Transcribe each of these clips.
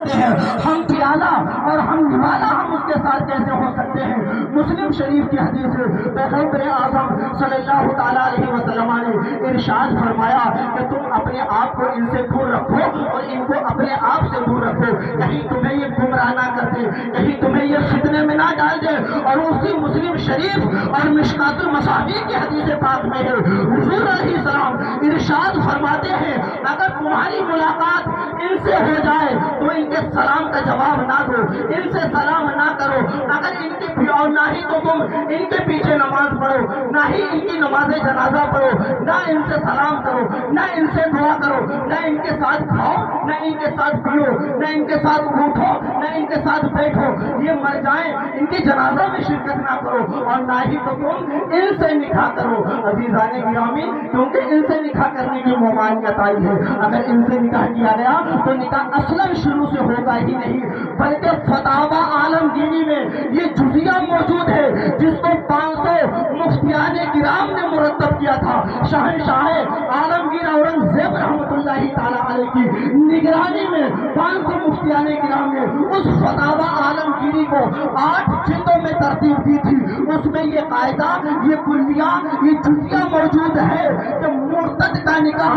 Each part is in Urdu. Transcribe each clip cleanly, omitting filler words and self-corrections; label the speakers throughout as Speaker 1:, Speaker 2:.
Speaker 1: ہم پیالہ اور ہم نوالا ہم اس کے ساتھ کیسے ہو سکتے ہیں؟ مسلم شریف کی حدیث پیغمبر اعظم صلی اللہ تعالیٰ علیہ وسلم نے ارشاد فرمایا کہ تم اپنے آپ کو ان سے دور رکھو اور ان کو اپنے آپ سے دور رکھو، کہیں تمہیں یہ گمراہ نہ کر دے، کہیں تمہیں یہ فتنے میں نہ ڈال دے۔ اور اسی مسلم شریف اور مشکات المصابیح کی حدیث پاک میں ہے حضور علیہ السلام ارشاد فرماتے ہیں اگر تمہاری ملاقات ان سے ہو جائے تو ان کے سلام کا جواب نہ دو، ان سے سلام نہ کرو، اگر ان کے اور نہ ہی تو تم ان کے پیچھے نماز پڑھو، نہ ہی ان کی نماز جنازہ پڑھو، نہ ان سے سلام کرو، نہ ان سے دعا کرو، نہ ان کے ساتھ کھاؤ، نہ ان کے ساتھ پیو، نہ ان کے ساتھ اٹھو، نہ ان کے ساتھ بیٹھو، یہ مر جائیں ان کی جنازہ میں شرکت نہ کرو، اور نہ ہی تو تم ان سے نکاح کرو۔ عزیزان گرامی، کیونکہ ان سے نکاح کرنے کی ممانعت آئی ہے، اگر ان سے نکاح کیا گیا تو نکاح اصلاً شروع سے ہوگا ہی نہیں، بلکہ فتاوی عالمگیری میں یہ جزیہ موجود ہے جس کو 500 مفتیان کرام نے مرتب کیا تھا۔ شہنشاہ عالمگیر اورنگزیب رحمۃ اللہ تعالیٰ علیہ کی نگرانی میں 500 مفتیان کرام نے اس فتاوی عالمگیری کو 8 جلدوں میں ترتیب دی تھی۔ اس میں یہ قاعدہ، یہ کلیہ، یہ جزیہ موجود ہے کہ مرتد کا نکاح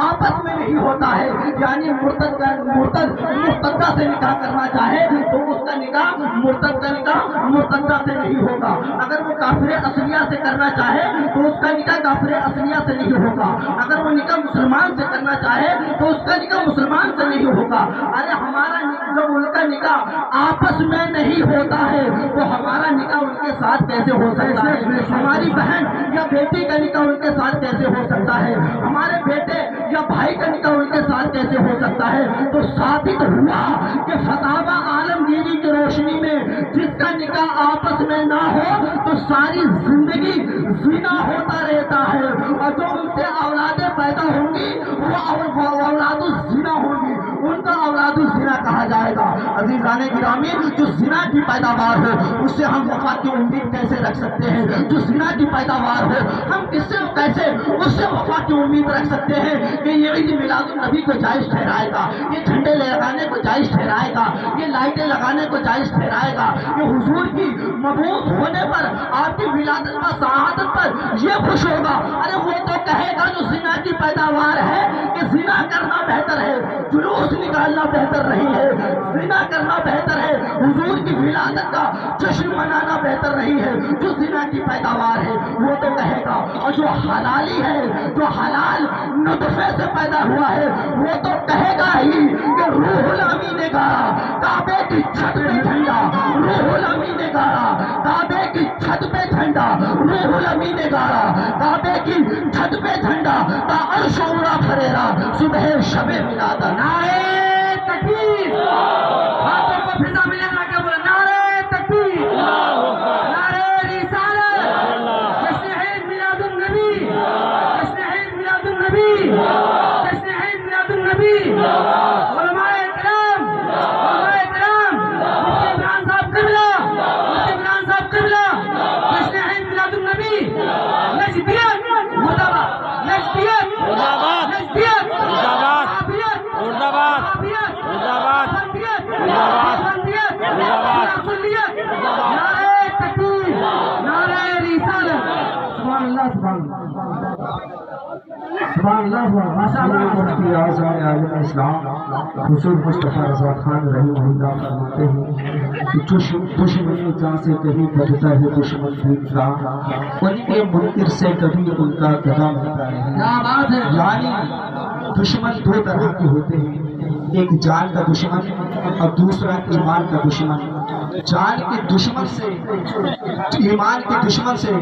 Speaker 1: آپس میں نہیں ہوتا ہے، یعنی مرتدہ سے نکاح کرنا چاہے تو اس کا نکاح مرتدہ سے نہیں ہوگا، اگر وہ کافر اصلیہ سے کرنا چاہے تو اس کا نکاح کافر اصلیہ سے نہیں ہوگا، اگر وہ نکاح مسلمان سے کرنا چاہے تو اس کا نکاح مسلمان سے نہیں ہوگا۔ ارے ہمارا جب ان کا نکاح آپس میں نہیں ہوتا ہے تو ہمارا نکاح ان کے ساتھ کیسے ہو سکتا ہے؟ ہماری بہن یا بیٹی کا نکاح ان کے ساتھ کیسے ہو سکتا ہے؟ ہمارے بیٹے یا بھائی کا نکاح ان کے ساتھ کیسے ہو سکتا ہے؟ تو ثابت ہوا کہ فتاوی عالمگیری کی روشنی میں جس کا نکاح آپس میں نہ ہو تو ساری زندگی زنا ہوتا رہتا ہے، اور جو ان سے اولادیں پیدا ہوں گی وہ اولاد الزنا ہوں گی، ان کا اولاد الزنا کہا جائے گا۔ عزیزان گرامی، جو زنا کی پیداوار ہو اس سے ہم وفا کی امید کیسے رکھ سکتے ہیں؟ جو زنا کی پیداوار ہو ہم کیسے اس سے وفا کی امید رکھ سکتے ہیں کہ یہ عید میلاد النبی کو جائز ٹھہرائے گا، یہ جھنڈے لگانے کو جائز ٹھہرائے گا، یہ لائٹیں لگانے کو جائز ٹھہرائے گا، یہ حضور کی مبعوث ہونے پر، آپ کی ولادت و شہادت پر یہ خوش ہوگا؟ ارے وہ تو کہے گا جو زنا کی پیداوار ہے کہ زنا کرنا بہتر ہے، جلوس نکالنا بہتر نہیں ہے، زنا کرنا بہتر ہے، حضور کی ولادت کا جشن منانا بہتر نہیں ہے، جو زنا کی پیداوار ہے وہ تو کہے گا۔ اور جو حلالی ہے، جو حلال نطفے سے پیدا ہوا ہے وہ تو کہے گا ہی کہ روح الامین نے گاڑا کعبے کی چھت پہ جھنڈا، روح الامین نے گاڑا کعبے کی چھت پہ جھنڈا، روح الامین نے گاڑا کعبے کی چھت پہ جھنڈا، تا عرش اڑا پھریرا صبح شب میلاد۔ نعرہ تکبیر، ہاتھوں کو فضا میں لے کے بولے نعرہ تکبیر، نعرہ رسالت، جشن عید میلاد النبی، جشن عید میلاد النبی، جشن عید میلاد النبی۔ علماء کرام، علماء کرام، مفتی عمران صاحب قبلہ، مفتی عمران صاحب قبلہ، جشن عید میلاد النبی، نجدیت مرد آباد، نجدیت مرد آباد، نجدیت مرد آباد، مرد آباد، مرد آباد، مرد آباد، مرد آباد، نعرہ تکبیر، نعرہ رسالت۔ سبحان اللہ، سبحان اللہ، سبحان اللہ۔ ماشاء اللہ، مفتی اعظم عالم اسلام حضور مصطفیٰ رضا خان رحمہ اللہ فرماتے ہیں کہ دشمنی جہاں سے کبھی بڑھتا ہے دشمن دین کا، ان کے منکر سے کبھی ان کا گدا ملتا ہے۔ یعنی دشمن دو طرح کے ہوتے ہیں، ایک جان کا دشمن اور دوسرا ایمان کا دشمن۔ جان کے دشمن سے، ایمان کے دشمن سے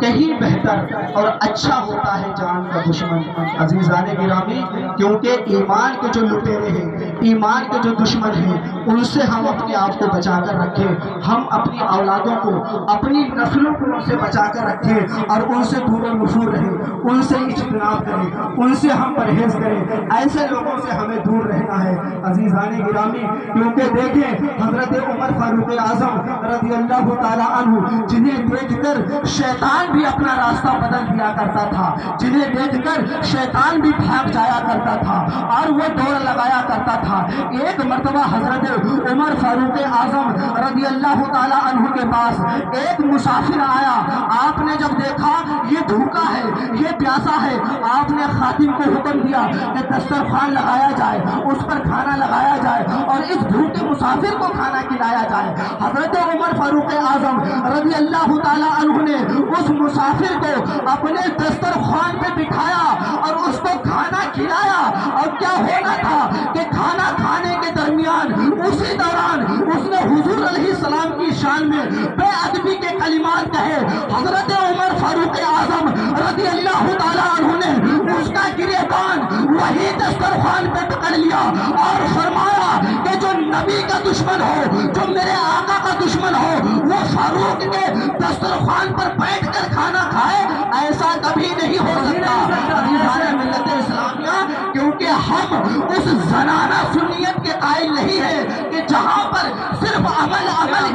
Speaker 1: کہیں بہتر اور اچھا ہوتا ہے جان کا دشمن۔ عزیزان گرامی، کیونکہ ایمان کے جو لٹیرے ہیں، ایمان کے جو دشمن ہیں، ان سے ہم اپنے آپ کو بچا کر رکھیں، ہم اپنی اولادوں کو، اپنی نسلوں کو ان سے بچا کر رکھیں اور ان سے دور و نفور رہیں، ان سے اجتناب کریں، ان سے ہم پرہیز کریں، ایسے لوگوں سے ہمیں دور رہنا ہے۔ عزیزان گرامی، کیونکہ دیکھیں حضرت عمر فاروق اعظم رضی اللہ تعالی عنہ جنہیں دیکھ کر شیطان بھی اپنا راستہ بدل دیا کرتا تھا، جنہیں دیکھ کر شیطان بھی بھاگ جایا کرتا تھا اور وہ دوڑ لگایا کرتا تھا۔ ایک مرتبہ حضرت عمر فاروق اعظم رضی اللہ تعالی عنہ کے پاس ایک مسافر آیا۔ آپ نے جب دیکھا یہ بھوکا ہے، یہ پیاسا ہے، آپ نے خادم کو حکم دیا کہ دسترخوان لگایا جائے، اس پر کھانا لگایا جائے اور اس بھوکے مسافر کو کھانا کھلایا جائے۔ حضرت عمر فاروق اعظم رضی اللہ تعالی عنہ نے اس مسافر کو اپنے دسترخوان پہ بٹھایا اور اس کو کھانا کھلایا۔ اور کیا ہونا تھا کہ کھانا کھانے کے درمیان اسی دوران اس نے حضور علیہ السلام کی شان میں بے ادبی کے کلمات کہے۔ حضرت عمر فاروق اعظم رضی اللہ تعالی عنہ نے اس کا گریبان وہی دسترخوان پہ پکڑ لیا اور فرمایا کہ جو نبی کا دشمن ہو، جو میرے آقا کا دشمن ہو، وہ فاروق کے دسترخوان پر بیٹھ کر کھانا کھائے، ایسا کبھی نہیں ہو سکتا۔ عزیزان ملت اسلامیہ، کیونکہ ہم اس زنانہ سنیت کے قائل نہیں ہیں کہ جہاں پر صرف عمل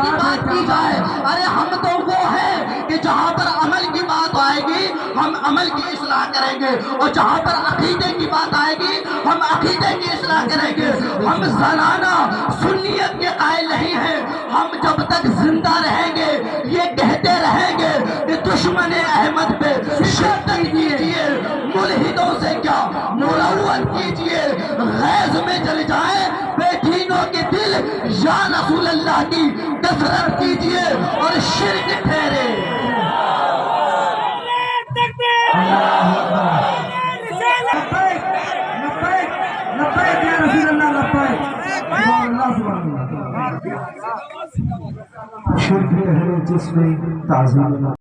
Speaker 1: کی بات کی جائے۔ ارے ہم تو وہ ہیں کہ جہاں پر عمل کی بات آئے گی ہم عمل کی اصلاح کریں گے، اور جہاں پر عقیدے کی بات آئے گی ہم عقیدے کی اصلاح کریں گے۔ ہم زنانہ سنیت کے قائل نہیں ہیں۔ ہم جب تک زندہ رہیں گے یہ کہتے رہیں گے کہ دشمن احمد پہ شدت کیجئے، ملحدوں سے کیا ملون کیجئے، غیظ میں جل جائیں بے دینوں کے دل، یا رسول اللہ کی کثرت کیجئے اور شرک ٹھہرے۔
Speaker 2: شرک ٹھہرے جس میں تعظیم